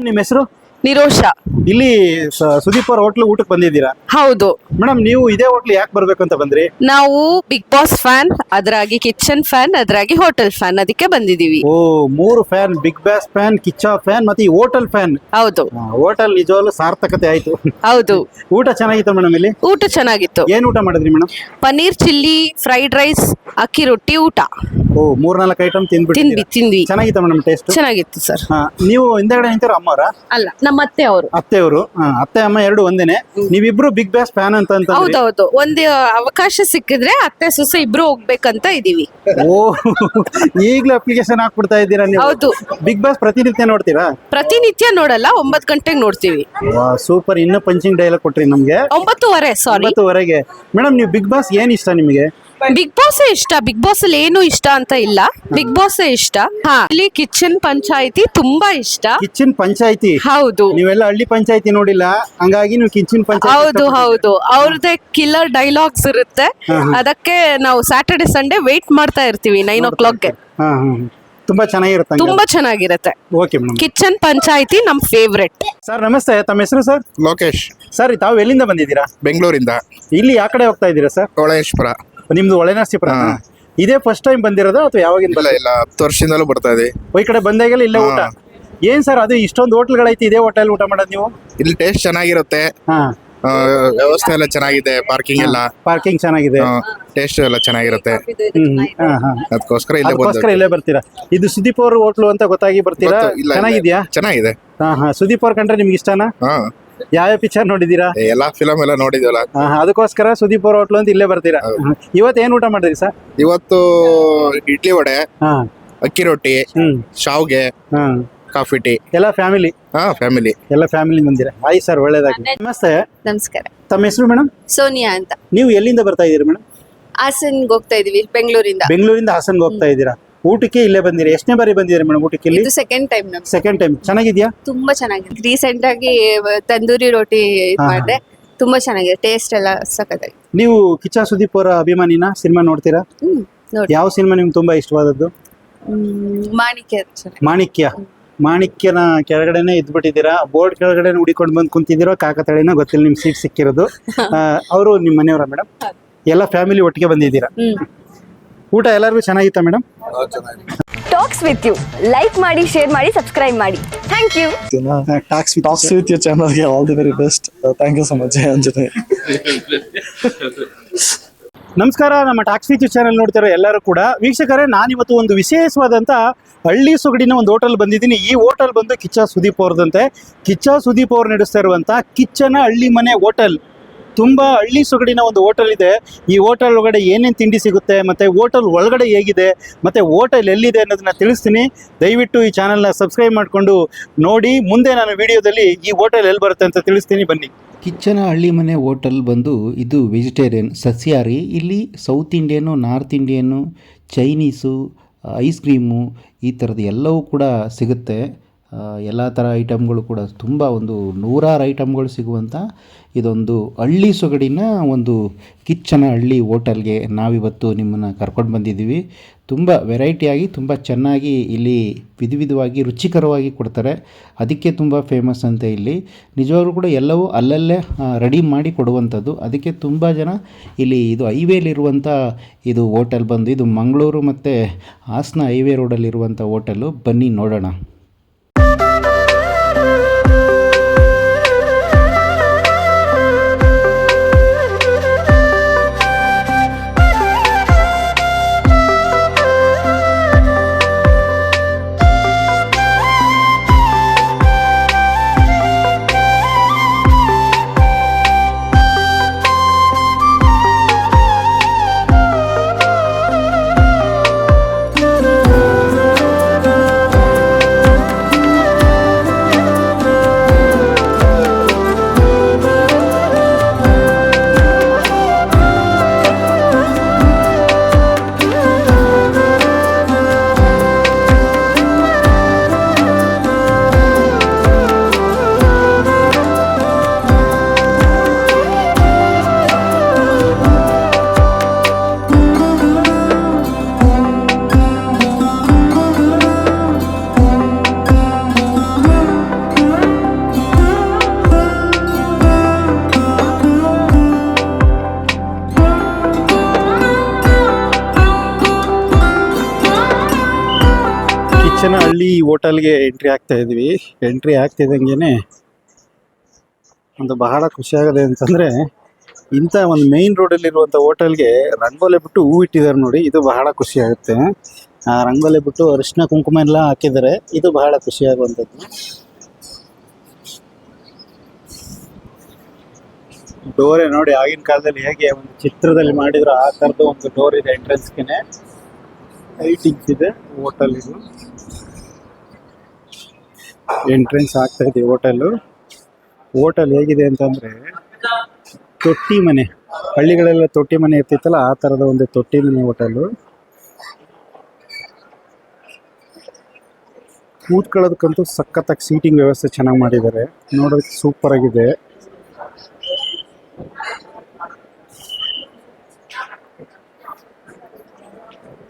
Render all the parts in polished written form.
ನಿಮ್ಮ ಹೆಸರು? ನಿರೋಷ. ಇಲ್ಲಿ ಸುದೀಪ್ ಅವ್ರ ಹೋಟ್ಲ್ ಊಟಕ್ಕೆ ಬಂದಿದ್ದೀರಾ? ಹೌದು ಮೇಡಮ್, ನೀವು ಇದೇ ಹೋಟ್ಲ್ ಯಾಕೆ ಬರ್ಬೇಕಂತ ಬಂದ್ರಿ? ನಾವು ಬಿಗ್ ಬಾಸ್ ಫ್ಯಾನ್, ಅದ್ರಾಗಿ ಕಿಚನ್ ಫ್ಯಾನ್, ಅದ್ರಾಗಿ ಹೋಟೆಲ್ ಫ್ಯಾನ್, ಅದಕ್ಕೆ ಬಂದಿದೀವಿ. ಓ, 3 fan, Bigg Boss fan, Kichcha fan ಮತ್ತೆ ಈ ಹೋಟೆಲ್ ಫ್ಯಾನ್. ಹೌದು ಹೋಟೆಲ್ ನಿಜವಾಗ್ಲೂ ಸಾರ್ಥಕತೆ ಆಯ್ತು. ಹೌದು. ಊಟ ಚೆನ್ನಾಗಿತ್ತು ಮೇಡಮ್. ಇಲ್ಲಿ ಊಟ ಚೆನ್ನಾಗಿತ್ತು. ಏನ್ ಊಟ ಮಾಡಿದ್ರಿ madam? Paneer chilli, fried rice, ಅಕ್ಕಿ ರೊಟ್ಟಿ ಊಟ. ಓ, 4 ಐಟಮ್ ತಿಂದ್ವಿ. ಚೆನ್ನಾಗಿತ್ತ ಮೇಡಮ್ ಟೇಸ್ಟ್? ಚೆನ್ನಾಗಿತ್ತು ಸರ್. ನೀವು ಹಿಂದೆಗಡೆ ನಿಂತಿರೋ ಅಮ್ಮವರ? ಅಲ್ಲ, ನಮ್ಮ ಅತ್ತೆ ಅವರು. ಅತ್ತೆಯವರು. ಅತ್ತೆ ಅಮ್ಮ ಎರಡು ಒಂದೇನೆ. ನೀವಿಬ್ರು ಬಿಗ್ ಬಾಸ್ ಫ್ಯಾನ್ ಅಂತ ಹೌದೌದು. ಒಂದು ಅವಕಾಶ ಸಿಕ್ಕಿದ್ರೆ ಅತ್ತೆ ಸೊಸೆ ಇಬ್ರು ಹೋಗ್ಬೇಕಂತ ಇದೀವಿ. ಓ, ಈಗ್ಲೂ ಅಪ್ಲಿಕೇಶನ್ ಹಾಕ್ಬಿಡ್ತಾ ಇದ್ದೀರಾ ನೀವು? ಹೌದು. ಬಿಗ್ ಬಾಸ್ ಪ್ರತಿನಿತ್ಯ ನೋಡ್ತೀರಾ? ಪ್ರತಿನಿತ್ಯ ನೋಡಲ್ಲ, 9 ಗಂಟೆಗೆ ನೋಡ್ತೀವಿ. ಸೂಪರ್. ಇನ್ನು ಪಂಚಿಂಗ್ ಡೈಲಾಗ್ ಕೊಟ್ರಿ ನಮ್ಗೆ. 9:30 ಸಾರಿ. 9:30ಗೆ. ಮೇಡಮ್, ನೀವು ಬಿಗ್ ಬಾಸ್ ಏನ್ ಇಷ್ಟ ನಿಮಗೆ? ಬಿಗ್ ಬಾಸ್ ಇಷ್ಟ. ಬಿಗ್ ಬಾಸ್ ಅಲ್ಲಿ ಏನು ಇಷ್ಟ ಅಂತ ಇಲ್ಲ, ಬಿಗ್ ಬಾಸ್ ಇಷ್ಟ. ಇಲ್ಲಿ ಕಿಚನ್ ಪಂಚಾಯಿತಿ ತುಂಬಾ ಇಷ್ಟ. ಕಿಚನ್ ಪಂಚಾಯಿತಿ? ಹೌದು. ನೀವೆಲ್ಲ ಹಳ್ಳಿ ಪಂಚಾಯಿತಿ ನೋಡಿಲ್ಲ, ಹಂಗಾಗಿ ನೀವು ಕಿಚನ್ ಪಂಚಾಯಿತಿ. ಹೌದು. ಅವ್ರದ್ದೇ ಕಿಲ್ಲರ್ ಡೈಲಾಗ್ಸ್ ಇರುತ್ತೆ. ಅದಕ್ಕೆ ನಾವು ಸ್ಯಾಟರ್ಡೆ ಸಂಡೇ ವೇಟ್ ಮಾಡ್ತಾ ಇರ್ತೀವಿ 9 o'clockಗೆ. ತುಂಬಾ ಚೆನ್ನಾಗಿರುತ್ತೆ. ತುಂಬಾ ಚೆನ್ನಾಗಿರುತ್ತೆ. Okay madam. ಕಿಚನ್ ಪಂಚಾಯಿತಿ ನಮ್ ಫೇವ್ರೆಟ್. ಸರ್ ನಮಸ್ತೆ, ತಮ್ಮ ಹೆಸರು ಸರ್? ಲೋಕೇಶ್. ಸರ್, ತಾವು ಎಲ್ಲಿಂದ ಬಂದಿದ್ದೀರಾ? ಬೆಂಗಳೂರಿಂದ. ಇಲ್ಲಿ ಯಾವ ಕಡೆ ಹೋಗ್ತಾ ಇದ್ದೀರಾ ಸರ್? ಹೊಳೇಶ್ವರ. ನಿಮ್ದು ಒಳನರಸೀಪುರ? ಇದೇ ಫಸ್ಟ್ ಟೈಮ್ ಬಂದಿರೋದಾ ಅಥವಾ ಯಾವಾಗಿಂದ? ಇಲ್ಲ 10 ವರ್ಷದಿಂದಲೂ ಬರ್ತಾ ಇದೆ. ಈ ಕಡೆ ಬಂದಾಗೆಲ್ಲ ಇಲ್ಲೇ ಊಟ? ಏನ್ ಸರ್ ಅದು ಇಷ್ಟೊಂದು ಹೋಟ್ಲ್ಗಳೈತಿ, ಇದೇ ಹೋಟೆಲ್ ಊಟ ಮಾಡೋದು ನೀವು? ಇಲ್ಲಿ ಟೇಸ್ಟ್ ಚೆನ್ನಾಗಿರುತ್ತೆ. ವ್ಯವಸ್ಥೆ ಎಲ್ಲ ಚೆನ್ನಾಗಿದೆ. ಪಾರ್ಕಿಂಗ್ ಎಲ್ಲ. ಪಾರ್ಕಿಂಗ್ ಚೆನ್ನಾಗಿದೆ. ಟೇಸ್ಟ್ ಎಲ್ಲ ಚೆನ್ನಾಗಿರುತ್ತೆ. ಅದಕ್ಕೋಸ್ಕರ ಇಲ್ಲೇ ಬರ್ತೀರಾ? ಇದು ಸುದೀಪ್ ಅವ್ರ ಹೋಟ್ಲು ಅಂತ ಗೊತ್ತಾಗಿ ಬರ್ತೀರಾ? ಚೆನ್ನಾಗಿದ್ಯಾ? ಚೆನ್ನಾಗಿದೆ. ಸುದೀಪ್ ಅವ್ರ ಕಂಡ್ರೆ ನಿಮ್ಗೆ ಇಷ್ಟನಾ? ಯಾವ ಪಿಕ್ಚರ್ ನೋಡಿದೀರಾ? ಎಲ್ಲಾ ಫಿಲಮ್ ಎಲ್ಲ ನೋಡಿದ್ವಲ್ಲ, ಅದಕ್ಕೋಸ್ಕರ ಸುದೀಪ್ ಅವ್ರ ಹೋಟ್ಲು ಅಂತ ಇಲ್ಲೇ ಬರ್ತೀರಾ. ಇವತ್ತು ಏನ್ ಊಟ ಮಾಡಿದ್ರಿ ಸರ್? ಇವತ್ತು ಇಡ್ಲಿ ವಡೆ, ಅಕ್ಕಿ ರೊಟ್ಟಿ, ಶಾವ್ಗೆ, ಕಾಫಿ ಟೀ. ಎಲ್ಲ ಫ್ಯಾಮಿಲಿ? ಫ್ಯಾಮಿಲಿ. ಎಲ್ಲ ಫ್ಯಾಮಿಲಿ ಬಂದಿರಾ? ಆಯ್ತು ಸರ್, ಒಳ್ಳೇದಾಗಿ. ನಮಸ್ತೆ. ನಮಸ್ಕಾರ. ತಮ್ಮ ಹೆಸರು ಮೇಡಮ್? ಸೋನಿಯಾ ಅಂತ. ನೀವು ಎಲ್ಲಿಂದ ಬರ್ತಾ ಇದೀರಿ ಮೇಡಮ್? ಹಾಸನ್ಗೆ ಹೋಗ್ತಾ ಇದೀವಿ, ಬೆಂಗಳೂರಿಂದ. ಬೆಂಗಳೂರಿಂದ ಹಾಸನ್ಗೆ ಹೋಗ್ತಾ ಇದ್ದೀರಾ? ಊಟಕ್ಕೆ ಇಲ್ಲೇ ಬಂದಿರಿ? ಎಷ್ಟನೇ ಬಾರಿ ಬಂದಿದ್ದೀರಿ ಮೇಡಮ್ ಊಟಕ್ಕೆ ಇಲ್ಲಿ? ಇದು ಸೆಕೆಂಡ್ ಟೈಮ್ ನಮ್ಗೆ. Second time. ಚೆನ್ನಾಗಿದ್ಯಾ? ತುಂಬಾ ಚೆನ್ನಾಗಿದೆ. ರೀಸೆಂಟ್ ಆಗಿ ತಂದೂರಿ ರೋಟಿ ಮಾಡಿದೆ, ತುಂಬಾ ಚೆನ್ನಾಗಿದೆ. ಟೇಸ್ಟ್ ಎಲ್ಲ ಸಖತ್ತಾಗಿ. ನೀವು ಕಿಚ್ಚ ಸುದೀಪ್ ಅವರ ಅಭಿಮಾನಿನ? ಸಿನಿಮಾ ನೋಡ್ತೀರಾ? ನೋಡಿ. ಯಾವ ಸಿನಿಮಾ ನಿಮ್ಗೆ ತುಂಬಾ ಇಷ್ಟವಾದದ್ದು? ಮಾಣಿಕ್ಯ. ಮಾಣಿಕ್ಯ. ಮಾಣಿಕ್ಯನ ಕೆಳಗಡೆನೆ ಇದ್ಬಿಟ್ಟಿದ್ದೀರಾ? ಬೋರ್ಡ್ ಕೆಳಗಡೆ ಹುಡಿಕೊಂಡು ಬಂದು ಕುಂತಿದ್ದೀರೋ ಕಾಕತಾಳಿನ ಗೊತ್ತಿಲ್ಲ, ನಿಮ್ ಸೀಟ್ ಸಿಕ್ಕಿರೋದು. ಅವರು ನಿಮ್ಮ ಮನೆಯವರ ಮೇಡಮ್? ಎಲ್ಲ ಫ್ಯಾಮಿಲಿ ಒಟ್ಟಿಗೆ ಬಂದಿದ್ದೀರಾ? ಊಟ ಎಲ್ಲರಿಗೂ ಚೆನ್ನಾಗಿತ್ತಾ madam? Talks with you like ಮಾಡಿ, ಶೇರ್ ಮಾಡಿ, ಸಬ್ಸ್ಕ್ರೈಬ್ ಮಾಡಿ. Thank you. Talks with you ಚಾನಲ್ಗೆ all the very best. Thank you so much ಅಂಜನೇ. ನಮಸ್ಕಾರ. ನಮ್ಮ ಟಾಕ್ಸ್ ವಿತ್ ಯು ಚಾನಲ್ ನೋಡ್ತಿರೋ ಎಲ್ಲರೂ ಕೂಡ ವೀಕ್ಷಕರೇ, ನಾನಿವತ್ತು ಒಂದು ವಿಶೇಷವಾದಂಥ ಹಳ್ಳಿ ಸೊಗಡಿನ ಒಂದು ಹೋಟೆಲ್ ಬಂದಿದ್ದೀನಿ. ಈ ಹೋಟೆಲ್ ಬಂದು ಕಿಚ್ಚ ಸುದೀಪ್ ಅವ್ರದಂತೆ. ಕಿಚ್ಚ ಸುದೀಪ್ ಅವ್ರು ನಡೆಸ್ತಾ ಇರುವಂಥ ಕಿಚ್ಚನ ಹಳ್ಳಿ ಮನೆ ಹೋಟೆಲ್. ತುಂಬ ಹಳ್ಳಿ ಸೊಗಡಿನ ಒಂದು ಹೋಟೆಲ್ ಇದೆ. ಈ ಹೋಟೆಲ್ ಒಳಗಡೆ ಏನೇನು ತಿಂಡಿ ಸಿಗುತ್ತೆ, ಮತ್ತು ಹೋಟೆಲ್ ಒಳಗಡೆ ಹೇಗಿದೆ, ಮತ್ತು ಹೋಟೆಲ್ ಎಲ್ಲಿದೆ ಅನ್ನೋದನ್ನ ತಿಳಿಸ್ತೀನಿ. ದಯವಿಟ್ಟು ಈ ಚಾನಲ್ನ ಸಬ್ಸ್ಕ್ರೈಬ್ ಮಾಡಿಕೊಂಡು ನೋಡಿ. ಮುಂದೆ ನಾನು ವಿಡಿಯೋದಲ್ಲಿ ಈ ಹೋಟೆಲ್ ಎಲ್ಲಿ ಬರುತ್ತೆ ಅಂತ ತಿಳಿಸ್ತೀನಿ, ಬನ್ನಿ. ಕಿಚ್ಚನ ಹಳ್ಳಿ ಮನೆ ಹೋಟೆಲ್ ಬಂದು ಇದು ವೆಜಿಟೇರಿಯನ್, ಸಸ್ಯಾಹಾರಿ. ಇಲ್ಲಿ south Indian, north Indian, Chinese, ice cream, ಈ ಥರದ್ದು ಎಲ್ಲವೂ ಕೂಡ ಸಿಗುತ್ತೆ. ಎಲ್ಲ ಥರ ಐಟಮ್ಗಳು ಕೂಡ ತುಂಬ ಒಂದು 100 ಐಟಮ್ಗಳು ಸಿಗುವಂಥ ಇದೊಂದು ಹಳ್ಳಿ ಸೊಗಡಿನ ಒಂದು ಕಿಚ್ಚನ ಹಳ್ಳಿ ಹೋಟೆಲ್ಗೆ ನಾವಿವತ್ತು ನಿಮ್ಮನ್ನು ಕರ್ಕೊಂಡು ಬಂದಿದ್ದೀವಿ. ತುಂಬ ವೆರೈಟಿಯಾಗಿ, ತುಂಬ ಚೆನ್ನಾಗಿ ಇಲ್ಲಿ ವಿಧವಾಗಿ ರುಚಿಕರವಾಗಿ ಕೊಡ್ತಾರೆ. ಅದಕ್ಕೆ ತುಂಬ ಫೇಮಸ್ ಅಂತೆ ಇಲ್ಲಿ. ನಿಜವಾಗ್ಲೂ ಕೂಡ ಎಲ್ಲವೂ ಅಲ್ಲಲ್ಲೇ ರೆಡಿ ಮಾಡಿ ಕೊಡುವಂಥದ್ದು. ಅದಕ್ಕೆ ತುಂಬ ಜನ ಇಲ್ಲಿ ಇದು ಹೈವೇಲಿರುವಂಥ ಇದು ಹೋಟೆಲ್ ಬಂದು, ಇದು ಮಂಗಳೂರು ಮತ್ತು ಹಾಸನ ಹೈವೇ ರೋಡಲ್ಲಿರುವಂಥ ಹೋಟೆಲು. ಬನ್ನಿ ನೋಡೋಣ. ಕಿಚ್ಚನಹಳ್ಳಿ ಹೋಟೆಲ್ಗೆ ಎಂಟ್ರಿ ಆಗ್ತಾ ಇದ್ವಿ. ಎಂಟ್ರಿ ಆಗ್ತಿದ್ದಂಗೆ ಒಂದು ಬಹಳ ಖುಷಿಯಾಗದೆ ಅಂತಂದರೆ, ಇಂಥ ಒಂದು ಮೇಯ್ನ್ ರೋಡಲ್ಲಿರುವಂಥ ಹೋಟೆಲ್ಗೆ ರಂಗೋಲೆ ಬಿಟ್ಟು ಹೂ ಇಟ್ಟಿದ್ದಾರೆ ನೋಡಿ, ಇದು ಬಹಳ ಖುಷಿಯಾಗುತ್ತೆ. ಆ ರಂಗೋಲೆ ಬಿಟ್ಟು ಅರಿಶಿನ ಕುಂಕುಮ ಎಲ್ಲ ಹಾಕಿದ್ದಾರೆ, ಇದು ಬಹಳ ಖುಷಿಯಾಗುವಂಥದ್ದು. ಡೋರೆ ನೋಡಿ, ಆಗಿನ ಕಾಲದಲ್ಲಿ ಹೇಗೆ ಒಂದು ಚಿತ್ರದಲ್ಲಿ ಮಾಡಿದ್ರು ಆ ಥರದ್ದು ಒಂದು ಡೋರ್ ಇದೆ ಎಂಟ್ರೆನ್ಸ್ಗೆ. ಲೈಟಿಂಗ್ಸ್ ಇದೆ ಹೋಟೆಲ್. ಇದು ಎಂಟ್ರೆನ್ಸ್ ಆಗ್ತಾ ಇದೆ ಹೋಟೆಲ್. ಹೋಟೆಲ್ ಹೇಗಿದೆ ಅಂತಂದ್ರೆ ತೊಟ್ಟಿ ಮನೆ, ಹಳ್ಳಿಗಳೆಲ್ಲ ತೊಟ್ಟಿ ಮನೆ ಇರ್ತಿತ್ತಲ್ಲ, ಆ ಥರದ ಒಂದು ತೊಟ್ಟಿ ಮನೆ ಹೋಟೆಲು. ಕೂತ್ಕೊಳ್ಳೋದಕ್ಕಂತೂ ಸಖತ್ತಾಗಿ ಸೀಟಿಂಗ್ ವ್ಯವಸ್ಥೆ ಚೆನ್ನಾಗಿ ಮಾಡಿದ್ದಾರೆ, ನೋಡೋದಕ್ಕೆ ಸೂಪರ್ ಆಗಿದೆ.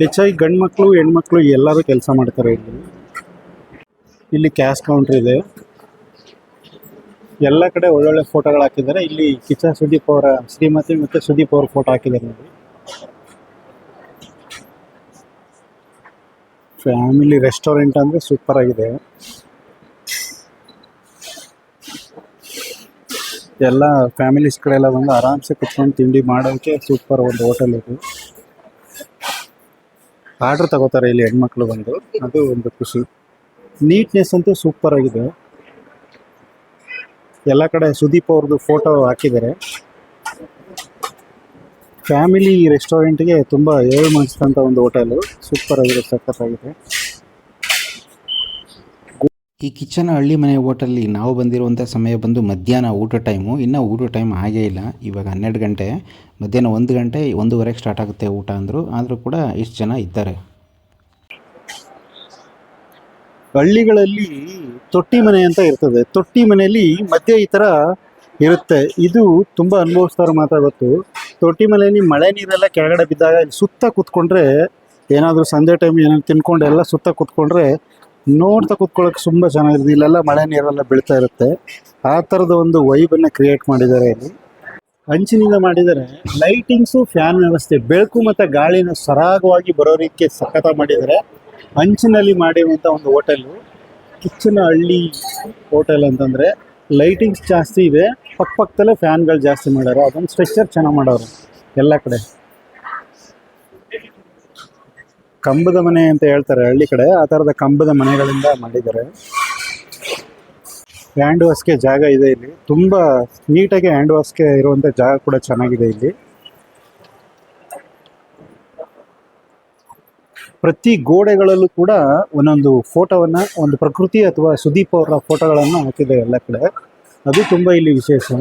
ಹೆಚ್ಚಾಗಿ ಗಂಡು ಮಕ್ಕಳು ಹೆಣ್ಮಕ್ಳು ಎಲ್ಲರೂ ಕೆಲಸ ಮಾಡ್ತಾರೆ ಇಲ್ಲಿ. ಇಲ್ಲಿ ಕ್ಯಾಶ್ ಕೌಂಟರ್ ಇದೆ. ಎಲ್ಲ ಕಡೆ ಒಳ್ಳೊಳ್ಳೆ ಫೋಟೋಗಳು ಹಾಕಿದ್ದಾರೆ. ಇಲ್ಲಿ ಕಿಚ್ಚ ಸುದೀಪ್ ಅವರ ಶ್ರೀಮತಿ ಮತ್ತು ಸುದೀಪ್ ಅವ್ರ ಫೋಟೋ ಹಾಕಿದ್ದಾರೆ ನೋಡಿ. ಫ್ಯಾಮಿಲಿ ರೆಸ್ಟೋರೆಂಟ್ ಅಂದರೆ ಸೂಪರ್ ಆಗಿದೆ. ಎಲ್ಲ ಫ್ಯಾಮಿಲೀಸ್ ಕಡೆಲ್ಲ ಬಂದು ಆರಾಮ್ಸೆ ಕುತ್ಕೊಂಡು ತಿಂಡಿ ಮಾಡೋಕ್ಕೆ ಸೂಪರ್ ಒಂದು ಹೋಟೆಲ್ ಇದು. ಆರ್ಡ್ರ್ ತಗೋತಾರೆ ಇಲ್ಲಿ ಹೆಣ್ಮಕ್ಳು ಬಂದು, ಅದು ಒಂದು ಖುಷಿ. ನೀಟ್ನೆಸ್ ಅಂತೂ ಸೂಪರ್ ಆಗಿದೆ. ಎಲ್ಲ ಕಡೆ ಸುದೀಪ್ ಅವ್ರದ್ದು ಫೋಟೋ ಹಾಕಿದ್ದಾರೆ. ಫ್ಯಾಮಿಲಿ ರೆಸ್ಟೋರೆಂಟ್ಗೆ ತುಂಬ ಏಳು ಮಾಡಿಸಿದಂಥ ಒಂದು ಹೋಟೆಲು, ಸೂಪರ್ ಆಗಿದೆ, ಸಖತ್ತಾಗಿದೆ. ಈ ಕಿಚ್ಚನಹಳ್ಳಿ ಮನೆ ಹೋಟೆಲ್ಲಿ ನಾವು ಬಂದಿರುವಂಥ ಸಮಯ ಬಂದು ಮಧ್ಯಾಹ್ನ ಊಟ ಟೈಮು. ಇನ್ನೂ ಊಟ ಟೈಮ್ ಆಗೇ ಇಲ್ಲ, ಇವಾಗ 12 ಗಂಟೆ. ಮಧ್ಯಾಹ್ನ 1 ಗಂಟೆ 1:30ಕ್ಕೆ ಸ್ಟಾರ್ಟ್ ಆಗುತ್ತೆ ಊಟ ಅಂದರು. ಆದರೂ ಕೂಡ ಇಷ್ಟು ಜನ ಇದ್ದಾರೆ. ಹಳ್ಳಿಗಳಲ್ಲಿ ತೊಟ್ಟಿ ಮನೆ ಅಂತ ಇರ್ತದೆ. ತೊಟ್ಟಿ ಮನೆಯಲ್ಲಿ ಮಧ್ಯೆ ಈ ಥರ ಇರುತ್ತೆ. ಇದು ತುಂಬ ಅನುಭವಿಸ್ತಾರೆ ಮಾತ್ರ ಗೊತ್ತು. ತೊಟ್ಟಿ ಮನೆಯಲ್ಲಿ ಮಳೆ ನೀರೆಲ್ಲ ಕೆಳಗಡೆ ಬಿದ್ದಾಗ ಇಲ್ಲಿ ಸುತ್ತ ಕೂತ್ಕೊಂಡ್ರೆ, ಏನಾದರೂ ಸಂಜೆ ಟೈಮ್ ಏನಾದ್ರು ತಿನ್ಕೊಂಡು ಎಲ್ಲ ಸುತ್ತ ಕೂತ್ಕೊಂಡ್ರೆ ನೋಡ್ತಾ ಕೂತ್ಕೊಳ್ಳೋಕೆ ತುಂಬ ಚೆನ್ನಾಗಿರುತ್ತೆ. ಇಲ್ಲೆಲ್ಲ ಮಳೆ ನೀರೆಲ್ಲ ಬೀಳ್ತಾ ಇರುತ್ತೆ. ಆ ಥರದ ಒಂದು ವೈಬನ್ನು ಕ್ರಿಯೇಟ್ ಮಾಡಿದ್ದಾರೆ ಇಲ್ಲಿ. ಹಂಚಿನಿಂದ ಮಾಡಿದ್ದಾರೆ. ಲೈಟಿಂಗ್ಸು, ಫ್ಯಾನ್ ವ್ಯವಸ್ಥೆ, ಬೆಳಕು ಮತ್ತು ಗಾಳಿನ ಸರಾಗವಾಗಿ ಬರೋ ರೀತಿಗೆ ಸಖತ್ತಾಗಿ ಮಾಡಿದ್ದಾರೆ. ಹಂಚಿನಲ್ಲಿ ಮಾಡಿರುವಂಥ ಒಂದು ಹೋಟೆಲು ಕಿಚ್ಚನಹಳ್ಳಿ ಹೋಟೆಲ್ ಅಂತಂದರೆ ಲೈಟಿಂಗ್ಸ್ ಜಾಸ್ತಿ ಇದೆ, ಪಕ್ಕದಲ್ಲೇ ಫ್ಯಾನ್ಗಳು ಜಾಸ್ತಿ ಮಾಡ್ಯಾರ. ಅದೊಂದು ಸ್ಟ್ರಕ್ಚರ್ ಚೆನ್ನಾಗಿ ಮಾಡೋರು ಎಲ್ಲ ಕಡೆ. ಕಂಬದ ಮನೆ ಅಂತ ಹೇಳ್ತಾರೆ ಹಳ್ಳಿ ಕಡೆ, ಆ ಥರದ ಕಂಬದ ಮನೆಗಳಿಂದ ಮಾಡಿದ್ದಾರೆ. ಹ್ಯಾಂಡ್ ವಾಶ್ಗೆ ಜಾಗ ಇದೆ ಇಲ್ಲಿ, ತುಂಬ ನೀಟಾಗಿ ಹ್ಯಾಂಡ್ ವಾಶ್ಗೆ ಇರುವಂಥ ಜಾಗ ಕೂಡ ಚೆನ್ನಾಗಿದೆ ಇಲ್ಲಿ. ಪ್ರತಿ ಗೋಡೆಗಳಲ್ಲೂ ಕೂಡ ಒಂದೊಂದು ಫೋಟೋವನ್ನು, ಒಂದು ಪ್ರಕೃತಿ ಅಥವಾ ಸುದೀಪ್ ಅವರ ಫೋಟೋಗಳನ್ನು ಹಾಕಿದ್ದಾರೆ ಎಲ್ಲ ಕಡೆ. ಅದು ತುಂಬ ಇಲ್ಲಿ ವಿಶೇಷ.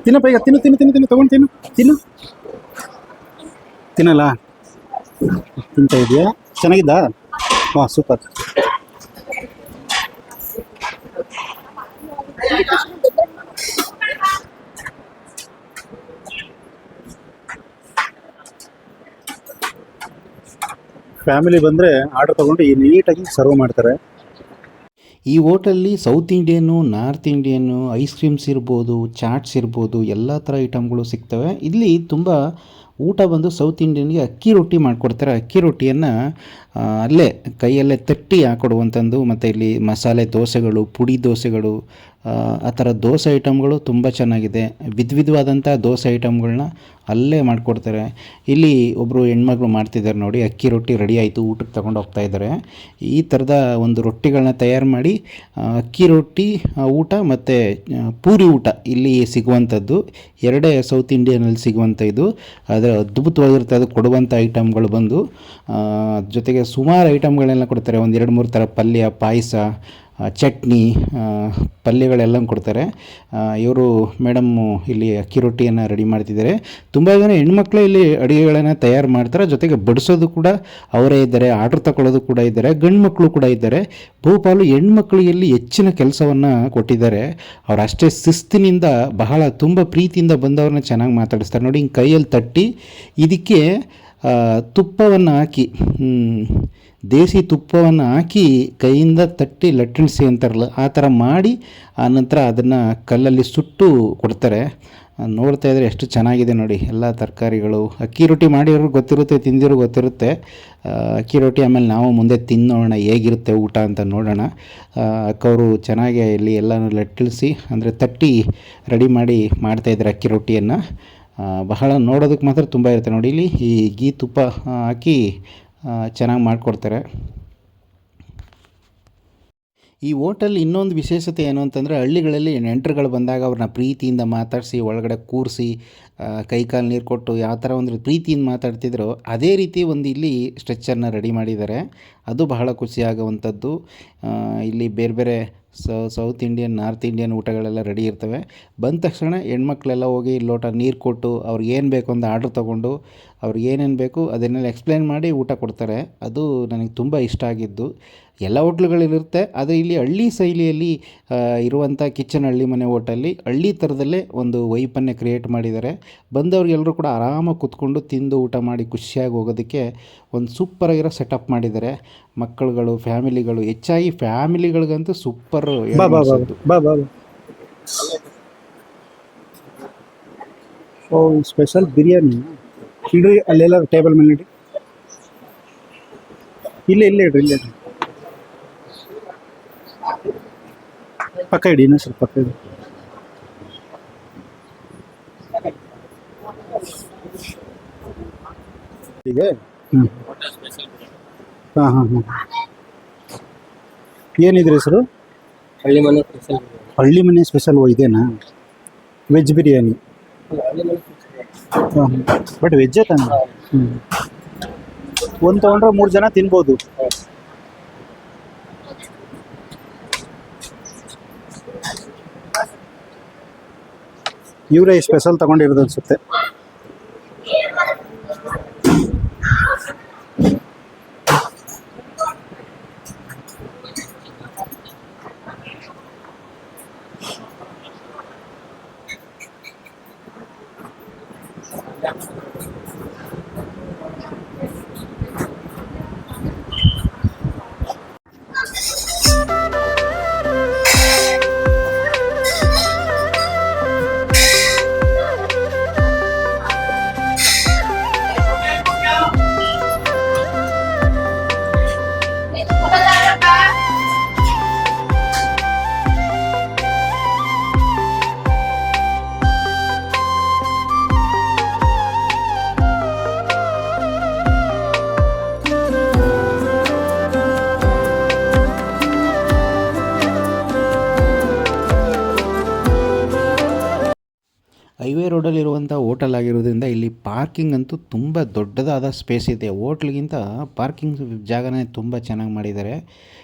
ತಿನ್ನಪ್ಪ, ಈಗ ತಿನ್ನು ತಿನ್ನು ತಿನ್ನು ತಿನ್ನು ತೊಗೊಂಡು ತಿನ್ನು ತಿನ್ನು ತಿನ್ನಲ್ಲ. ತಿಂತ ಇದೆಯಾ? ಚೆನ್ನಾಗಿದ್ದಾ? ಹಾಂ, ಸೂಪರ್. ಫ್ಯಾಮಿಲಿ ಬಂದರೆ ಆರ್ಡರ್ ತೊಗೊಂಡು ನೀಟಾಗಿ ಸರ್ವ್ ಮಾಡ್ತಾರೆ. ಈ ಹೋಟೆಲ್ಲಿ south Indian, north Indian, ice creams ಇರ್ಬೋದು, ಚಾಟ್ಸ್ ಇರ್ಬೋದು, ಎಲ್ಲ ಥರ ಐಟಮ್ಗಳು ಸಿಗ್ತವೆ. ಇಲ್ಲಿ ತುಂಬ ಊಟ ಬಂದು ಸೌತ್ ಇಂಡಿಯನ್ಗೆ ಅಕ್ಕಿ ರೊಟ್ಟಿ ಮಾಡಿಕೊಡ್ತಾರೆ. ಅಕ್ಕಿ ರೊಟ್ಟಿಯನ್ನು ಅಲ್ಲೇ ಕೈಯಲ್ಲೇ ತಟ್ಟಿ ಹಾಕೊಡುವಂಥದ್ದು. ಮತ್ತು ಇಲ್ಲಿ ಮಸಾಲೆ ದೋಸೆಗಳು, ಪುಡಿ ದೋಸೆಗಳು, ಆ ಥರ ದೋಸೆ ಐಟಮ್ಗಳು ತುಂಬ ಚೆನ್ನಾಗಿದೆ. ವಿಧವಾದಂಥ ದೋಸೆ ಐಟಮ್ಗಳನ್ನ ಅಲ್ಲೇ ಮಾಡಿಕೊಡ್ತಾರೆ. ಇಲ್ಲಿ ಒಬ್ಬರು ಹೆಣ್ಮಗಳು ಮಾಡ್ತಿದ್ದಾರೆ ನೋಡಿ, ಅಕ್ಕಿ ರೊಟ್ಟಿ ರೆಡಿ ಆಯಿತು, ಊಟಕ್ಕೆ ತಗೊಂಡು ಹೋಗ್ತಾ ಇದ್ದಾರೆ. ಈ ಥರದ ಒಂದು ರೊಟ್ಟಿಗಳನ್ನ ತಯಾರು ಮಾಡಿ ಅಕ್ಕಿ ರೊಟ್ಟಿ ಊಟ ಮತ್ತು ಪೂರಿ ಊಟ ಇಲ್ಲಿ ಸಿಗುವಂಥದ್ದು. ಎರಡೇ ಸೌತ್ ಇಂಡಿಯನಲ್ಲಿ ಸಿಗುವಂಥ ಇದು. ಅದರ ಅದ್ಭುತವಾಗಿರುತ್ತೆ ಅದು ಕೊಡುವಂಥ ಐಟಮ್ಗಳು ಬಂದು. ಜೊತೆಗೆ ಸುಮಾರು ಐಟಮ್ಗಳನ್ನೆಲ್ಲ ಕೊಡ್ತಾರೆ. ಒಂದು 2-3 ಥರ ಪಲ್ಯ, ಪಾಯಸ, ಚಟ್ನಿ, ಪಲ್ಯಗಳೆಲ್ಲ ಕೊಡ್ತಾರೆ. ಇವರು ಮೇಡಮ್ಮು ಇಲ್ಲಿ ಅಕ್ಕಿ ರೊಟ್ಟಿಯನ್ನು ರೆಡಿ ಮಾಡ್ತಿದ್ದಾರೆ. ತುಂಬ ಜನ ಹೆಣ್ಮಕ್ಳು ಇಲ್ಲಿ ಅಡುಗೆಗಳನ್ನು ತಯಾರು ಮಾಡ್ತಾರೆ. ಜೊತೆಗೆ ಬಡಿಸೋದು ಕೂಡ ಅವರೇ ಇದ್ದಾರೆ, ಆರ್ಡ್ರ್ ತಗೊಳ್ಳೋದು ಕೂಡ ಇದ್ದಾರೆ, ಗಂಡು ಮಕ್ಕಳು ಕೂಡ ಇದ್ದಾರೆ. ಬಹುಪಾಲು ಹೆಣ್ಮಕ್ಳಿಗೆ ಇಲ್ಲಿ ಹೆಚ್ಚಿನ ಕೆಲಸವನ್ನು ಕೊಟ್ಟಿದ್ದಾರೆ. ಅವ್ರು ಅಷ್ಟೇ ಶಿಸ್ತಿನಿಂದ, ಬಹಳ ತುಂಬ ಪ್ರೀತಿಯಿಂದ ಬಂದವ್ರನ್ನ ಚೆನ್ನಾಗಿ ಮಾತಾಡಿಸ್ತಾರೆ ನೋಡಿ. ಹಿಂಗೆ ಕೈಯಲ್ಲಿ ತಟ್ಟಿ ಇದಕ್ಕೆ ತುಪ್ಪವನ್ನು ಹಾಕಿ, ದೇಸಿ ತುಪ್ಪವನ್ನು ಹಾಕಿ ಕೈಯಿಂದ ತಟ್ಟಿ ಲಟ್ಟಣಿಸಿ ಅಂತಾರಲ್ಲ, ಆ ಥರ ಮಾಡಿ ಆನಂತರ ಅದನ್ನು ಕಲ್ಲಲ್ಲಿ ಸುಟ್ಟು ಕೊಡ್ತಾರೆ. ನೋಡ್ತಾ ಇದ್ರೆ ಎಷ್ಟು ಚೆನ್ನಾಗಿದೆ ನೋಡಿ, ಎಲ್ಲ ತರಕಾರಿಗಳು. ಅಕ್ಕಿ ರೊಟ್ಟಿ ಮಾಡಿರೋರು ಗೊತ್ತಿರುತ್ತೆ, ತಿಂದಿರೋ ಗೊತ್ತಿರುತ್ತೆ. ಅಕ್ಕಿ ರೊಟ್ಟಿ ಆಮೇಲೆ ನಾವು ಮುಂದೆ ತಿನ್ನೋಣ ಹೇಗಿರುತ್ತೆ ಊಟ ಅಂತ ನೋಡೋಣ. ಅಕ್ಕವರು ಚೆನ್ನಾಗಿ ಇಲ್ಲಿ ಎಲ್ಲನೂ ಲಟ್ಟಿಸಿ ಅಂದರೆ ತಟ್ಟಿ ರೆಡಿ ಮಾಡಿ ಮಾಡ್ತಾಯಿದ್ದಾರೆ ಅಕ್ಕಿ ರೊಟ್ಟಿಯನ್ನು. ಬಹಳ ನೋಡೋದಕ್ಕೆ ಮಾತ್ರ ತುಂಬ ಇರುತ್ತೆ ನೋಡಿ. ಇಲ್ಲಿ ಈ ಗೀ ತುಪ್ಪ ಹಾಕಿ ಚೆನ್ನಾಗಿ ಮಾಡಿಕೊಡ್ತಾರೆ. ಈ ಹೋಟೆಲ್ ಇನ್ನೊಂದು ವಿಶೇಷತೆ ಏನು ಅಂತಂದರೆ, ಹಳ್ಳಿಗಳಲ್ಲಿ ನೆಂಟರುಗಳು ಬಂದಾಗ ಅವ್ರನ್ನ ಪ್ರೀತಿಯಿಂದ ಮಾತಾಡಿಸಿ ಒಳಗಡೆ ಕೂರಿಸಿ ಕೈಕಾಲು ನೀರು ಕೊಟ್ಟು ಯಾವ ಥರ ಒಂದು ಪ್ರೀತಿಯಿಂದ ಮಾತಾಡ್ತಿದ್ರು ಅದೇ ರೀತಿ ಒಂದು ಇಲ್ಲಿ ಸ್ಟ್ರೆಚ್ಚರ್ನ ರೆಡಿ ಮಾಡಿದ್ದಾರೆ. ಅದು ಬಹಳ ಖುಷಿಯಾಗುವಂಥದ್ದು. ಇಲ್ಲಿ ಬೇರೆ ಬೇರೆ ಸೌತ್ ಇಂಡಿಯನ್, ನಾರ್ತ್ ಇಂಡಿಯನ್ ಊಟಗಳೆಲ್ಲ ರೆಡಿ ಇರ್ತವೆ. ಬಂದ ತಕ್ಷಣ ಹೆಣ್ಮಕ್ಳೆಲ್ಲ ಹೋಗಿ ಲೋಟ ನೀರು ಕೊಟ್ಟು ಅವ್ರಿಗೆ ಏನು ಬೇಕು ಅಂತ ಆರ್ಡ್ರ್ ತೊಗೊಂಡು ಅವ್ರಿಗೆ ಏನೇನು ಬೇಕು ಅದನ್ನೆಲ್ಲ ಎಕ್ಸ್ಪ್ಲೇನ್ ಮಾಡಿ ಊಟ ಕೊಡ್ತಾರೆ. ಅದು ನನಗೆ ತುಂಬ ಇಷ್ಟ ಆಗಿದ್ದು. ಎಲ್ಲ ಹೋಟ್ಲುಗಳಿರುತ್ತೆ, ಆದರೆ ಇಲ್ಲಿ ಹಳ್ಳಿ ಶೈಲಿಯಲ್ಲಿ ಇರುವಂಥ ಕಿಚನ್ ಹಳ್ಳಿ ಮನೆ ಹೋಟೆಲ್ಲಿ ಹಳ್ಳಿ ಥರದಲ್ಲೇ ಒಂದು ವೈಪನ್ನೇ ಕ್ರಿಯೇಟ್ ಮಾಡಿದ್ದಾರೆ. ಬಂದವ್ರಿಗೆಲ್ಲರೂ ಕೂಡ ಆರಾಮಾಗಿ ಕೂತ್ಕೊಂಡು ತಿಂದು ಊಟ ಮಾಡಿ ಖುಷಿಯಾಗಿ ಹೋಗೋದಕ್ಕೆ ಒಂದು ಸೂಪರಾಗಿರೋ ಸೆಟಪ್ ಮಾಡಿದ್ದಾರೆ. ಮಕ್ಕಳುಗಳು, ಫ್ಯಾಮಿಲಿಗಳು, ಹೆಚ್ಚಾಗಿ ಫ್ಯಾಮಿಲಿಗಳಿಗಂತೂ ಸೂಪರು. ಸ್ಪೆಷಲ್ ಬಿರಿಯಾನಿ ಇಡ್ರಿ, ಅಲ್ಲೆಲ್ಲ ಟೇಬಲ್ ಮೇಲೆ ಇಡಿ. ಇಲ್ಲೇ ಇಡ್ರಿ. ಪಕ್ಕ ಇಡಿ, ಇನ್ನೂ ಸ್ವಲ್ಪ ಪಕ್ಕ ಇಡಿ. ಹೀಗೆ ಹಾಂ. ಏನಿದ್ರಿ ಹೆಸರು? ಹಳ್ಳಿ ಮನೆ ಸ್ಪೆಷಲ್ ಇದೇನಾ? ವೆಜ್ ಬಿರಿಯಾನಿ. ಹಾಂ, ಬಟ್ ವೆಜ್ಜೇ ತಾನೆ. ಒಂದು ತೊಗೊಂಡ್ರೆ 3 ಜನ ತಿನ್ಬೋದು. ಇವರೇ ಸ್ಪೆಷಲ್ ತಗೊಂಡಿರೋದು ಅನ್ಸುತ್ತೆ. ಹೈವೇ ರೋಡಲ್ಲಿರುವಂಥ ಹೋಟೆಲ್ ಆಗಿರೋದ್ರಿಂದ ಇಲ್ಲಿ ಪಾರ್ಕಿಂಗ್ ಅಂತೂ ತುಂಬ ದೊಡ್ಡದಾದ ಸ್ಪೇಸ್ ಇದೆ. ಹೋಟ್ಲಿಗಿಂತ ಪಾರ್ಕಿಂಗ್ ಜಾಗನೇ ತುಂಬ ಚೆನ್ನಾಗಿ ಮಾಡಿದ್ದಾರೆ.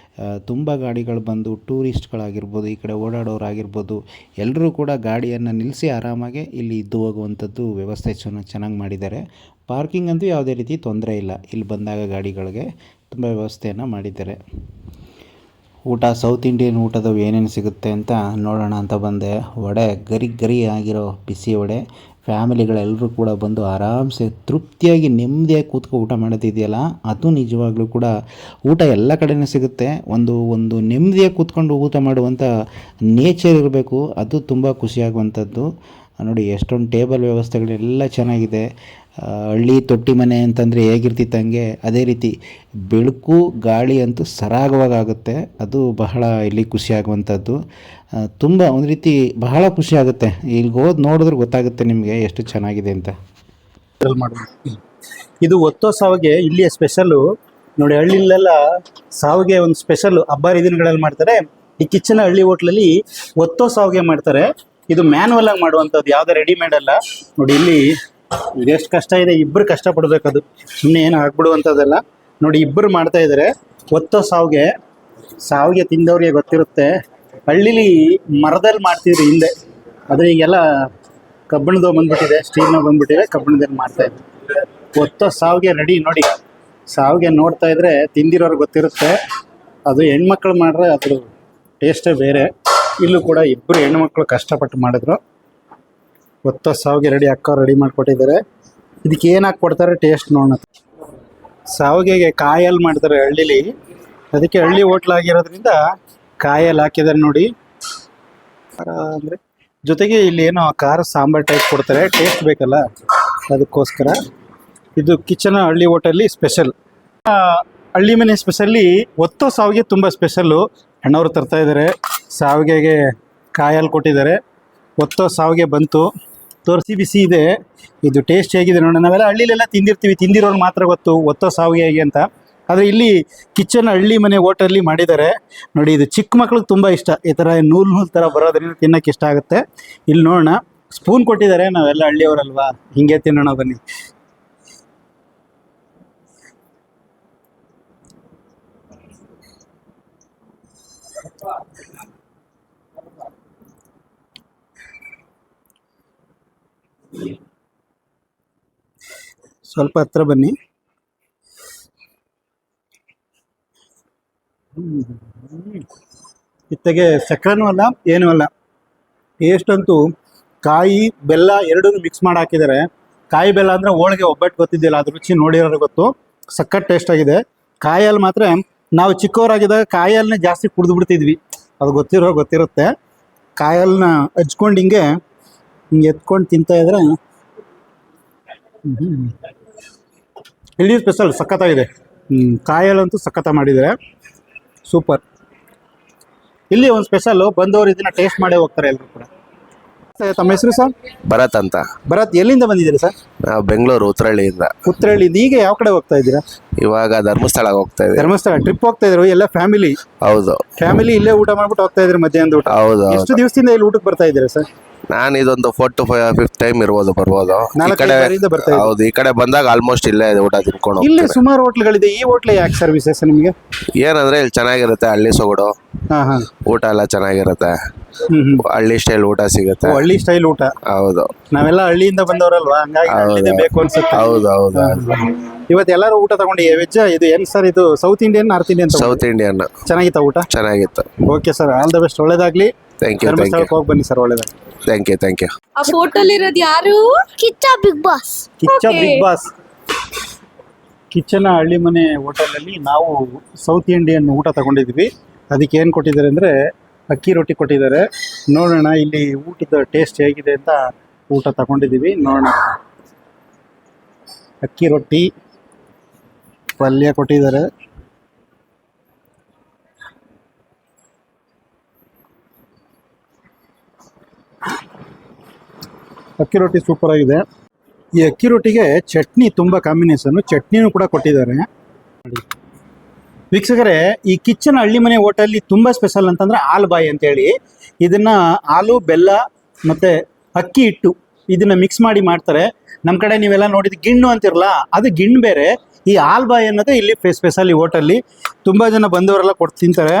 ತುಂಬ ಗಾಡಿಗಳು ಬಂದು ಟೂರಿಸ್ಟ್ಗಳಾಗಿರ್ಬೋದು, ಈ ಕಡೆ ಓಡಾಡೋರಾಗಿರ್ಬೋದು, ಎಲ್ಲರೂ ಕೂಡ ಗಾಡಿಯನ್ನು ನಿಲ್ಲಿಸಿ ಆರಾಮಾಗಿ ಇಲ್ಲಿ ಇದ್ದು ಹೋಗುವಂಥದ್ದು ವ್ಯವಸ್ಥೆ ಚೆನ್ನಾಗಿ ಮಾಡಿದ್ದಾರೆ. ಪಾರ್ಕಿಂಗ್ ಅಂತೂ ಯಾವುದೇ ರೀತಿ ತೊಂದರೆ ಇಲ್ಲ. ಇಲ್ಲಿ ಬಂದಾಗ ಗಾಡಿಗಳಿಗೆ ತುಂಬ ವ್ಯವಸ್ಥೆಯನ್ನು ಮಾಡಿದ್ದಾರೆ. ಊಟ ಸೌತ್ ಇಂಡಿಯನ್ ಊಟದ ಏನೇನು ಸಿಗುತ್ತೆ ಅಂತ ನೋಡೋಣ ಅಂತ ಬಂದೆ. ವಡೆ ಗರಿ ಆಗಿರೋ ಬಿಸಿ ವಡೆ, ಫ್ಯಾಮಿಲಿಗಳೆಲ್ಲರೂ ಕೂಡ ಬಂದು ಆರಾಮ್ಸೆ ತೃಪ್ತಿಯಾಗಿ ನೆಮ್ಮದಿಯಾಗಿ ಕೂತ್ಕೊಂಡು ಊಟ ಮಾಡೋದಿದೆಯಲ್ಲ, ಅದು ನಿಜವಾಗ್ಲೂ ಕೂಡ ಊಟ ಎಲ್ಲ ಕಡೆಯೂ ಸಿಗುತ್ತೆ. ಒಂದು ನೆಮ್ಮದಿಯಾಗಿ ಕೂತ್ಕೊಂಡು ಊಟ ಮಾಡುವಂಥ ನೇಚರ್ ಇರಬೇಕು, ಅದು ತುಂಬ ಖುಷಿಯಾಗುವಂಥದ್ದು. ನೋಡಿ ಎಷ್ಟೊಂದು ಟೇಬಲ್ ವ್ಯವಸ್ಥೆಗಳೆಲ್ಲ ಚೆನ್ನಾಗಿದೆ. ಹಳ್ಳಿ ತೊಟ್ಟಿ ಮನೆ ಅಂತಂದರೆ ಹೇಗಿರ್ತಿತ್ತು ಹಂಗೆ ಅದೇ ರೀತಿ ಬೆಳಕು ಗಾಳಿ ಅಂತೂ ಸರಾಗವಾಗುತ್ತೆ. ಅದು ಬಹಳ ಇಲ್ಲಿ ಖುಷಿಯಾಗುವಂಥದ್ದು. ತುಂಬ ಒಂದು ರೀತಿ ಬಹಳ ಖುಷಿ ಆಗುತ್ತೆ. ಇಲ್ಲಿಗೆ ಹೋದ್ ನೋಡಿದ್ರೆ ಗೊತ್ತಾಗುತ್ತೆ ನಿಮಗೆ ಎಷ್ಟು ಚೆನ್ನಾಗಿದೆ ಅಂತ. ಇದು ಒತ್ತೋ ಸಾವಿಗೆ ಇಲ್ಲಿಯ ಸ್ಪೆಷಲ್ಲು ನೋಡಿ. ಹಳ್ಳಿಲೆಲ್ಲ ಸಾವಿಗೆ ಒಂದು ಸ್ಪೆಷಲ್ ಹಬ್ಬ ಹರಿದಿನಗಳಲ್ಲಿ ಮಾಡ್ತಾರೆ. ಈ ಕಿಚನ್ ಹಳ್ಳಿ ಹೋಟ್ಲಲ್ಲಿ ಒತ್ತೋ ಸಾವಿಗೆ ಮಾಡ್ತಾರೆ. ಇದು ಮ್ಯಾನ್ಯಲ್ ಆಗಿ ಮಾಡುವಂಥದ್ದು, ಯಾವುದೇ ರೆಡಿಮೇಡ್ ಅಲ್ಲ. ನೋಡಿ ಇಲ್ಲಿ ಇದೆಷ್ಟು ಕಷ್ಟ ಇದೆ, ಇಬ್ಬರು ಕಷ್ಟಪಡಬೇಕದು, ಸುಮ್ಮನೆ ಏನು ಆಗ್ಬಿಡುವಂಥದ್ದೆಲ್ಲ. ನೋಡಿ ಇಬ್ಬರು ಮಾಡ್ತಾ ಇದ್ದಾರೆ ಒತ್ತೋ ಸಾವಿಗೆ ತಿಂದವ್ರಿಗೆ ಗೊತ್ತಿರುತ್ತೆ. ಹಳ್ಳಿಲಿ ಮರದಲ್ಲಿ ಮಾಡ್ತಿದ್ರು ಹಿಂದೆ, ಆದರೆ ಈಗೆಲ್ಲ ಕಬ್ಬಿಣದ ಬಂದ್ಬಿಟ್ಟಿದೆ, ಸ್ಟೀಲ್ನ ಬಂದ್ಬಿಟ್ಟಿದೆ, ಕಬ್ಬಿಣದಲ್ಲಿ ಮಾಡ್ತಾ ಇದ್ರು. ಒತ್ತೋ ಸಾವಿಗೆ ರೆಡಿ ನೋಡಿ. ಸಾವಿಗೆ ನೋಡ್ತಾ ಇದ್ರೆ ತಿಂದಿರೋರು ಗೊತ್ತಿರುತ್ತೆ. ಅದು ಹೆಣ್ಮಕ್ಳು ಮಾಡ್ರೆ ಅದ್ರ ಟೇಸ್ಟೇ ಬೇರೆ. ಇಲ್ಲೂ ಕೂಡ ಇಬ್ಬರು ಹೆಣ್ಮಕ್ಳು ಕಷ್ಟಪಟ್ಟು ಮಾಡಿದ್ರು. ಒತ್ತೋ ಸಾವಿಗೆ ರೆಡಿ ಮಾಡಿಕೊಟ್ಟಿದ್ದಾರೆ. ಇದಕ್ಕೆ ಏನು ಹಾಕ್ಕೊಡ್ತಾರೆ ಟೇಸ್ಟ್ ನೋಡೋಣ. ಸಾವಿಗೆಗೆ ಕಾಯಲ್ಲಿ ಮಾಡ್ತಾರೆ ಹಳ್ಳಿಲಿ, ಅದಕ್ಕೆ ಹಳ್ಳಿ ಹೋಟ್ಲಾಗಿರೋದ್ರಿಂದ ಕಾಯಲ್ಲಿ ಹಾಕಿದ್ದಾರೆ ನೋಡಿ. ಅಂದರೆ ಜೊತೆಗೆ ಇಲ್ಲಿ ಏನೋ ಖಾರ ಸಾಂಬಾರ್ ಟೈಪ್ ಕೊಡ್ತಾರೆ, ಟೇಸ್ಟ್ ಬೇಕಲ್ಲ ಅದಕ್ಕೋಸ್ಕರ. ಇದು ಕಿಚನ್ ಹಳ್ಳಿ ಹೋಟೆಲ್ಲಿ ಸ್ಪೆಷಲ್. ಹಳ್ಳಿ ಮನೆ ಸ್ಪೆಷಲ್ಲಿ ಒತ್ತೋ ಸಾವಿಗೆ ತುಂಬ ಸ್ಪೆಷಲ್ಲು. ಅಣ್ಣವರು ತರ್ತಾ ಇದ್ದಾರೆ, ಸಾವಿಗೆಗೆ ಕಾಯಲ್ಲಿ ಕೊಟ್ಟಿದ್ದಾರೆ. ಒತ್ತೋ ಸಾವಿಗೆ ಬಂತು, ತೋರಿಸಿ ಬಿಸಿ ಇದೆ. ಇದು ಟೇಸ್ಟ್ ಹೇಗಿದೆ ನೋಡೋಣ. ನಾವೆಲ್ಲ ಹಳ್ಳಿಲೆಲ್ಲ ತಿಂದಿರ್ತೀವಿ, ತಿಂದಿರೋರು ಮಾತ್ರ ಗೊತ್ತು ಒತ್ತೋ ಸಾವಿಗೆ ಹೇಗೆ ಅಂತ. ಆದರೆ ಇಲ್ಲಿ ಕಿಚನ್ ಹಳ್ಳಿ ಮನೆ ಹೋಟೆಲ್ಲಿ ಮಾಡಿದ್ದಾರೆ ನೋಡಿ. ಇದು ಚಿಕ್ಕ ಮಕ್ಳಿಗೆ ತುಂಬ ಇಷ್ಟ, ಈ ಥರ ನೂಲು ಥರ ಬರೋದ್ರಿಂದ ತಿನ್ನೋಕ್ಕೆ ಇಷ್ಟ ಆಗುತ್ತೆ. ಇಲ್ಲಿ ನೋಡೋಣ, ಸ್ಪೂನ್ ಕೊಟ್ಟಿದ್ದಾರೆ. ನಾವೆಲ್ಲ ಹಳ್ಳಿಯವರಲ್ವಾ, ಹಿಂಗೆ ತಿನ್ನೋಣ ಬನ್ನಿ. ಸ್ವಲ್ಪ ಹತ್ರ ಬನ್ನಿ. ಇತ್ತಗೆ ಸಕ್ಕರೆನೂ ಅಲ್ಲ ಏನೂ ಅಲ್ಲ. ಟೇಸ್ಟಂತೂ ಕಾಯಿ ಬೆಲ್ಲ ಎರಡೂ ಮಿಕ್ಸ್ ಮಾಡಿ ಹಾಕಿದ್ದಾರೆ. ಕಾಯಿ ಬೆಲ್ಲ ಅಂದರೆ ಹೋಳಿಗೆ ಒಬ್ಬಟ್ಟು ಗೊತ್ತಿದ್ದಿಲ್ಲ, ಅದು ರುಚಿ ನೋಡಿರೋರು ಗೊತ್ತು. ಸಖತ್ ಟೇಸ್ಟ್ ಆಗಿದೆ. ಕಾಯಲ್ಲಿ ಮಾತ್ರ ನಾವು ಚಿಕ್ಕವರಾಗಿದ್ದಾಗ ಕಾಯಲ್ಲೇ ಜಾಸ್ತಿ ಕುಡಿದು ಬಿಡ್ತಿದ್ವಿ, ಅದು ಗೊತ್ತಿರುತ್ತೆ. ಕಾಯಲ್ನ ಹಚ್ಕೊಂಡು ಹಿಂಗೆ ಎತ್ಕೊಂಡು ತಿಂತಾಯಿದ್ರೆ ಇಲ್ಲಿ ಸ್ಪೆಷಲ್ ಸಖತ್ತಾಗಿದೆ. ಕಾಯಲ್ಲಂತೂ ಸಖತ್ತ ಮಾಡಿದ್ದಾರೆ, ಸೂಪರ್. ಇಲ್ಲಿ ಒಂದು ಸ್ಪೆಷಲ್ಲು, ಬಂದವರು ಇದನ್ನ ಟೇಸ್ಟ್ ಮಾಡೇ ಹೋಗ್ತಾರೆ ಎಲ್ಲರೂ ಕೂಡ. ತಮ್ಮ ಹೆಸರು ಸರ್? ಭರತ್ ಅಂತ. ಭರತ್, ಎಲ್ಲಿಂದ ಬಂದಿದ್ದೀರಿ ಸರ್? ನಾವು ಬೆಂಗಳೂರು ಉತ್ತರಹಳ್ಳಿಯಿಂದ. ಉತ್ತರಹಳ್ಳಿಯಿಂದ. ಈಗ ಯಾವ ಕಡೆ ಹೋಗ್ತಾ ಇದ್ದೀರಾ? ಇವಾಗ ಧರ್ಮಸ್ಥಳ ಹೋಗ್ತಾ ಇದ್ದೀವಿ. ಧರ್ಮಸ್ಥಳ ಟ್ರಿಪ್ ಹೋಗ್ತಾ ಇದ್ರು ಎಲ್ಲ ಫ್ಯಾಮಿಲಿ? ಹೌದು. ಫ್ಯಾಮಿಲಿ ಇಲ್ಲೇ ಊಟ ಮಾಡ್ಬಿಟ್ಟು ಹೋಗ್ತಾ ಇದ್ರಿ ಮಧ್ಯಾಹ್ನದ ಊಟ? ಹೌದು. ಎಷ್ಟು ದಿವಸದಿಂದ ಇಲ್ಲಿ ಊಟಕ್ಕೆ ಬರ್ತಾ ಇದ್ದೀರಾ ಸರ್? ನಾನು ಇದೊಂದು 4 to 5 ಟೈಮ್ ಬರ್ಬೋದು. ಈ 4-5 ಕಡೆ ಬಾರಿಯಿಂದ ಬರ್ತಾ ಇದ್ದೀರಾ? ಹೌದು, ಈ ಕಡೆ ಬಂದಾಗ ಆಲ್ಮೋಸ್ಟ್ ಇಲ್ಲೇ ಊಟ ತಿನ್ಕೊಂಡು ಇಲ್ಲಿ ಹೋಗ್ತೀನಿ. ಸುಮಾರು ಹೋಟ್ಲ್ಗಳಿದೆ, ಈ ಹೋಟ್ಲ್ ಯಾಕೆ ಸರ್ವಿಸಸ್ ನಿಮಗೆ? ಏನಂದ್ರೆ ಇಲ್ಲಿ ಚೆನ್ನಾಗಿರುತ್ತೆ, ಹಳ್ಳಿ ಸೊಗಡು, ಹಾ ಹಾ, ಊಟ ಎಲ್ಲ ಚೆನ್ನಾಗಿರುತ್ತೆ. ಹಳ್ಳಿ ಸ್ಟೈಲ್ ಊಟ ಸಿಗುತ್ತೆ. ಹಳ್ಳಿ ಸ್ಟೈಲ್ ಊಟ. ಹೌದು. ನಾವೆಲ್ಲ ಹಳ್ಳಿಯಿಂದ ಬಂದವರಲ್ವಾ, ಹಂಗಾಗಿ ಹಳ್ಳಿದೇ ಬೇಕು ಅನ್ಸುತ್ತೆ. ಹೌದು ಹೌದು. ಇವತ್ತು ಎಲ್ಲರೂ ಊಟ ತಗೊಂಡು ವೆಜ್ ಇದು ಏನ್ ಸರ್? ಇದು south Indian, north Indian? South Indian. ಚೆನ್ನಾಗಿತ್ತ ಊಟ? ಚೆನ್ನಾಗಿತ್ತು. Okay sir, all the best, ಒಳ್ಳೇದಾಗ್ಲಿ. Thank you. ಧರ್ಮಸ್ಥಳಕ್ಕೆ ಹೋಗಿ ಬನ್ನಿ ಸರ್, ಒಳ್ಳೇದಾಗ್ಲಿ. Thank you. ಆ ಫೋಟೋಲಿರೋದು ಯಾರು? Kichcha Bigg Boss. Kichcha Okay. Bigg Boss. ಕಿಚ್ಚನ ಹಳ್ಳಿ ಮನೆ ಹೋಟೆಲಲ್ಲಿ ನಾವು ಸೌತ್ ಇಂಡಿಯನ್ ಊಟ ತಗೊಂಡಿದ್ವಿ. ಅದಕ್ಕೆ ಏನು ಕೊಟ್ಟಿದ್ದಾರೆ ಅಂದರೆ ಅಕ್ಕಿ ರೊಟ್ಟಿ ಕೊಟ್ಟಿದ್ದಾರೆ. ನೋಡೋಣ ಇಲ್ಲಿ ಊಟದ ಟೇಸ್ಟ್ ಹೇಗಿದೆ ಅಂತ ಊಟ ತಗೊಂಡಿದ್ದೀವಿ, ನೋಡೋಣ. ಅಕ್ಕಿ ರೊಟ್ಟಿ, ಪಲ್ಯ ಕೊಟ್ಟಿದ್ದಾರೆ. ಅಕ್ಕಿ ರೊಟ್ಟಿ ಸೂಪರ್ ಆಗಿದೆ. ಈ ಅಕ್ಕಿ ರೊಟ್ಟಿಗೆ ಚಟ್ನಿ ತುಂಬ ಕಾಂಬಿನೇಷನ್ನು, ಚಟ್ನಿನೂ ಕೂಡ ಕೊಟ್ಟಿದ್ದಾರೆ. ವೀಕ್ಷಕರೇ, ಈ ಕಿಚನ್ ಹಳ್ಳಿ ಮನೆ ಹೋಟೆಲ್ಲಿ ತುಂಬ ಸ್ಪೆಷಲ್ ಅಂತಂದರೆ ಹಾಲು ಬಾಯಿ ಅಂತೇಳಿ. ಇದನ್ನು ಹಾಲು, ಬೆಲ್ಲ ಮತ್ತು ಅಕ್ಕಿ ಹಿಟ್ಟು ಇದನ್ನು ಮಿಕ್ಸ್ ಮಾಡಿ ಮಾಡ್ತಾರೆ. ನಮ್ಮ ಕಡೆ ನೀವೆಲ್ಲ ನೋಡಿದ ಗಿಣ್ಣು ಅಂತಿರಲ್ಲ, ಅದು ಗಿಣ್ಣು ಬೇರೆ. ಈ ಹಾಲು ಬಾಯಿ ಅನ್ನೋದು ಇಲ್ಲಿ ಸ್ಪೆಷಲ್ ಈ ಹೋಟೆಲ್ಲಿ. ತುಂಬ ಜನ ಬಂದವರೆಲ್ಲ ಕೊಟ್ಟು ತಿಂತಾರೆ.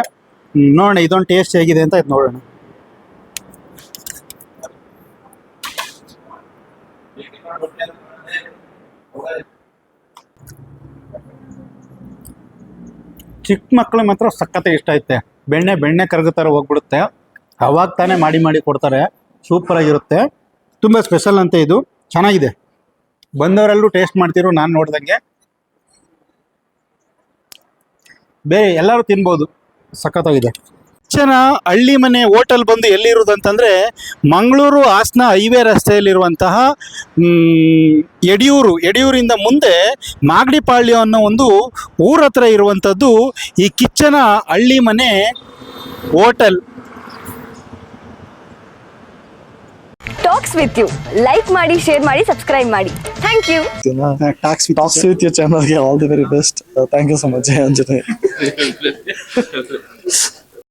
ನೋಡೋಣ ಇದೊಂದು ಟೇಸ್ಟ್ ಹೇಗಿದೆ ಅಂತ ಇದು ನೋಡೋಣ. ಚಿಕ್ಕ ಮಕ್ಕಳು ಮಾತ್ರ ಸಖತ್ ಇಷ್ಟ ಐತೆ. ಬೆಣ್ಣೆ ಕರಗೋ ಥರ ಹೋಗ್ಬಿಡುತ್ತೆ. ಅವಾಗ ತಾನೇ ಮಾಡಿ ಕೊಡ್ತಾರೆ, ಸೂಪರಾಗಿರುತ್ತೆ. ತುಂಬ ಸ್ಪೆಷಲ್ ಅಂತ ಇದು, ಚೆನ್ನಾಗಿದೆ. ಬಂದವರೆಲ್ಲರೂ ಟೇಸ್ಟ್ ಮಾಡ್ತಿರೋ, ನಾನು ನೋಡ್ದಂಗೆ. ಬೇರೆ ಎಲ್ಲರೂ ತಿನ್ಬೋದು, ಸಖತ್ತಾಗಿದೆ. ಕಿಚ್ಚನ ಹಳ್ಳಿ ಮನೆ ಹೋಟೆಲ್ ಬಂದು ಎಲ್ಲಿರುವುದಂತಂದರೆ ಮಂಗಳೂರು ಹಾಸನ ಹೈವೇ ರಸ್ತೆಯಲ್ಲಿರುವಂತಹ ಯಡಿಯೂರಿಂದ ಮುಂದೆ ಮಾಗಡಿಪಾಳ್ಯ ಅನ್ನೋ ಒಂದು ಊರ ಹತ್ರ ಇರುವಂಥದ್ದು ಈ ಕಿಚ್ಚನ ಹಳ್ಳಿ ಮನೆ hotel. Talks with you like ಮಾಡಿ, ಶೇರ್ ಮಾಡಿ, ಸಬ್ಸ್ಕ್ರೈಬ್ ಮಾಡಿ. Thank you. Talks with your channel ಗೆ all the very best. Thank you so much, Anjane.